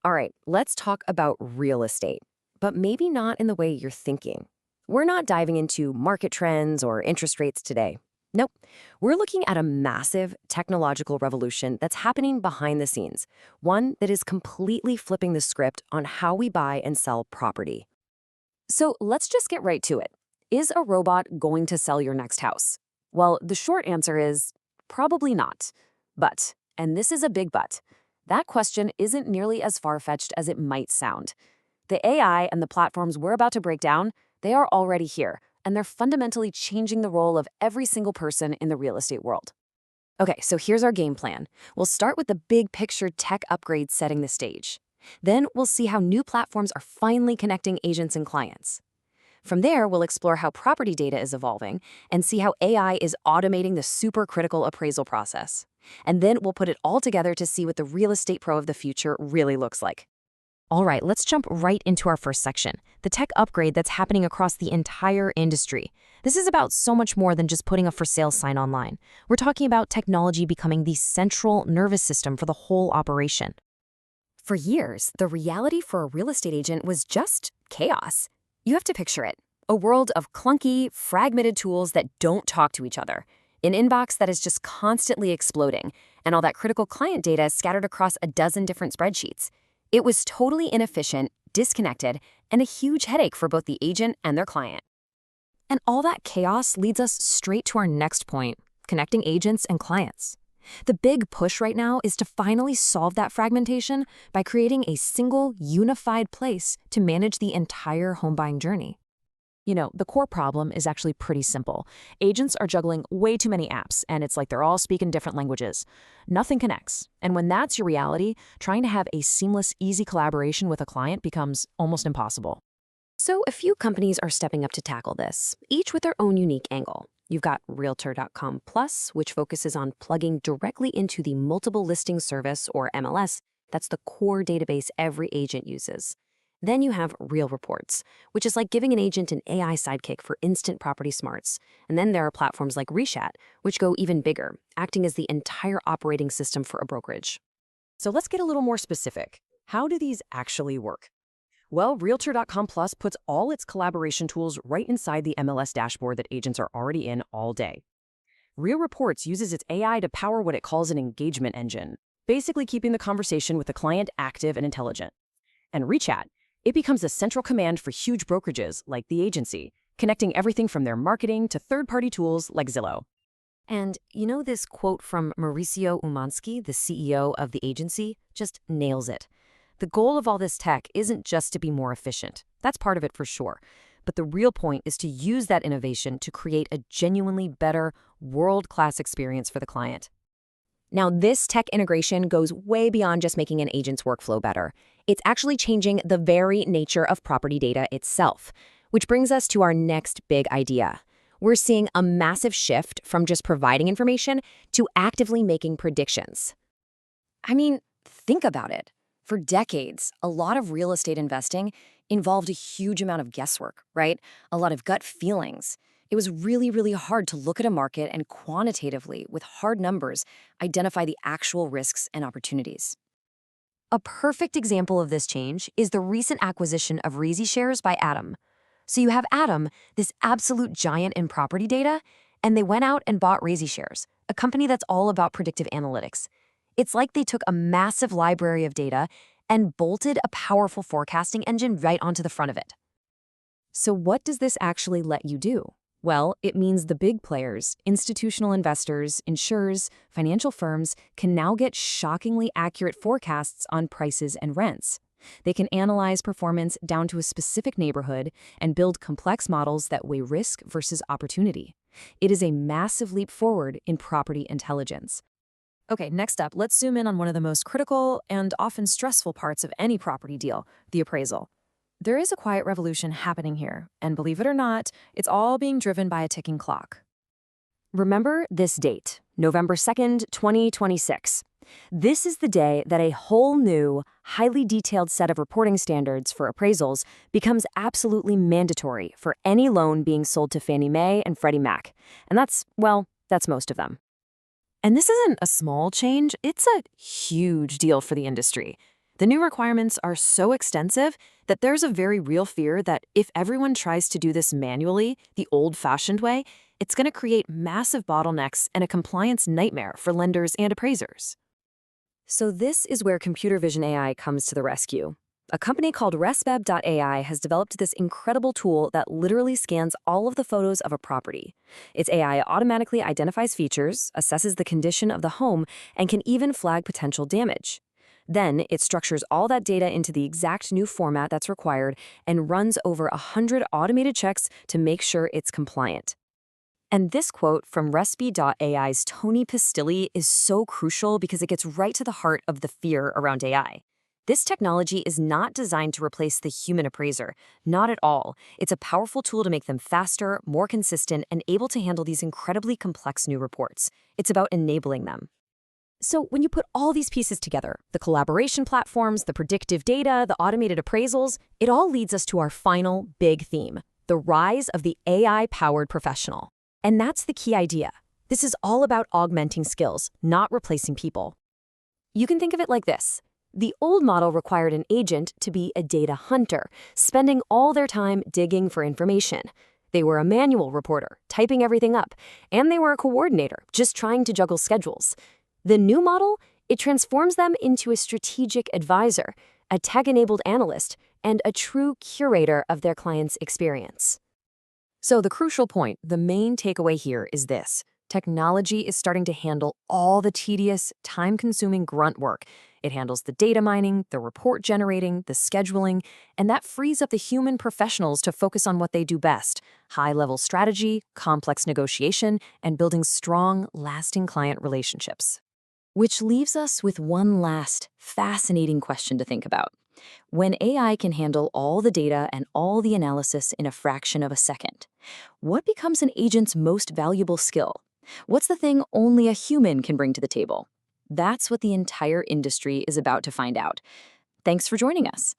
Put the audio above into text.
All right, let's talk about real estate, but maybe not in the way you're thinking. We're not diving into market trends or interest rates today. Nope. We're looking at a massive technological revolution that's happening behind the scenes, one that is completely flipping the script on how we buy and sell property. So let's just get right to it. Is a robot going to sell your next house? Well, the short answer is probably not. But, and this is a big but, that question isn't nearly as far-fetched as it might sound. The AI and the platforms we're about to break down, they are already here, and they're fundamentally changing the role of every single person in the real estate world. Okay, so here's our game plan. We'll start with the big picture tech upgrades setting the stage. Then we'll see how new platforms are finally connecting agents and clients. From there, we'll explore how property data is evolving and see how AI is automating the super critical appraisal process. And then we'll put it all together to see what the real estate pro of the future really looks like. All right, let's jump right into our first section, the tech upgrade that's happening across the entire industry. This is about so much more than just putting a for sale sign online. We're talking about technology becoming the central nervous system for the whole operation. For years, the reality for a real estate agent was just chaos. You have to picture it, a world of clunky, fragmented tools that don't talk to each other, an inbox that is just constantly exploding, and all that critical client data scattered across a dozen different spreadsheets. It was totally inefficient, disconnected, and a huge headache for both the agent and their client. And all that chaos leads us straight to our next point, connecting agents and clients. The big push right now is to finally solve that fragmentation by creating a single, unified place to manage the entire home buying journey. You know, the core problem is actually pretty simple. Agents are juggling way too many apps, and it's like they're all speaking different languages. Nothing connects. And when that's your reality, trying to have a seamless, easy collaboration with a client becomes almost impossible. So a few companies are stepping up to tackle this, each with their own unique angle. You've got Realtor.com Plus, which focuses on plugging directly into the multiple listing service, or MLS. That's the core database every agent uses. Then you have Real Reports, which is like giving an agent an AI sidekick for instant property smarts. And then there are platforms like Reshat, which go even bigger, acting as the entire operating system for a brokerage. So let's get a little more specific. How do these actually work? Well, Realtor.com Plus puts all its collaboration tools right inside the MLS dashboard that agents are already in all day. Real Reports uses its AI to power what it calls an engagement engine, basically keeping the conversation with the client active and intelligent. And Rechat, it becomes a central command for huge brokerages like the agency, connecting everything from their marketing to third-party tools like Zillow. And you know, this quote from Mauricio Umansky, the CEO of the agency, just nails it. The goal of all this tech isn't just to be more efficient. That's part of it for sure. But the real point is to use that innovation to create a genuinely better, world-class experience for the client. Now, this tech integration goes way beyond just making an agent's workflow better. It's actually changing the very nature of property data itself, which brings us to our next big idea. We're seeing a massive shift from just providing information to actively making predictions. I mean, think about it. For decades, a lot of real estate investing involved a huge amount of guesswork, right? A lot of gut feelings. It was really, really hard to look at a market and quantitatively, with hard numbers, identify the actual risks and opportunities. A perfect example of this change is the recent acquisition of Reezy shares by Atom. So you have Atom, this absolute giant in property data, and they went out and bought Reezy shares, a company that's all about predictive analytics. It's like they took a massive library of data and bolted a powerful forecasting engine right onto the front of it. So what does this actually let you do? Well, it means the big players, institutional investors, insurers, financial firms, can now get shockingly accurate forecasts on prices and rents. They can analyze performance down to a specific neighborhood and build complex models that weigh risk versus opportunity. It is a massive leap forward in property intelligence. Okay, next up, let's zoom in on one of the most critical and often stressful parts of any property deal, the appraisal. There is a quiet revolution happening here, and believe it or not, it's all being driven by a ticking clock. Remember this date, November 2nd, 2026. This is the day that a whole new, highly detailed set of reporting standards for appraisals becomes absolutely mandatory for any loan being sold to Fannie Mae and Freddie Mac. And that's most of them. And this isn't a small change, it's a huge deal for the industry. The new requirements are so extensive that there's a very real fear that if everyone tries to do this manually, the old-fashioned way, it's going to create massive bottlenecks and a compliance nightmare for lenders and appraisers. So this is where computer vision AI comes to the rescue. A company called Respeb.ai has developed this incredible tool that literally scans all of the photos of a property. Its AI automatically identifies features, assesses the condition of the home, and can even flag potential damage. Then it structures all that data into the exact new format that's required and runs over 100 automated checks to make sure it's compliant. And this quote from Respi.ai's Tony Pistilli is so crucial because it gets right to the heart of the fear around AI. This technology is not designed to replace the human appraiser, not at all. It's a powerful tool to make them faster, more consistent, and able to handle these incredibly complex new reports. It's about enabling them. So when you put all these pieces together, the collaboration platforms, the predictive data, the automated appraisals, it all leads us to our final big theme, the rise of the AI-powered professional. And that's the key idea. This is all about augmenting skills, not replacing people. You can think of it like this. The old model required an agent to be a data hunter, spending all their time digging for information. They were a manual reporter, typing everything up, and they were a coordinator, just trying to juggle schedules. The new model, it transforms them into a strategic advisor, a tech-enabled analyst, and a true curator of their client's experience. So the crucial point, the main takeaway here is this. Technology is starting to handle all the tedious, time-consuming grunt work. It handles the data mining, the report generating, the scheduling, and that frees up the human professionals to focus on what they do best: high-level strategy, complex negotiation, and building strong, lasting client relationships. Which leaves us with one last, fascinating question to think about. When AI can handle all the data and all the analysis in a fraction of a second, what becomes an agent's most valuable skill? What's the thing only a human can bring to the table? That's what the entire industry is about to find out. Thanks for joining us.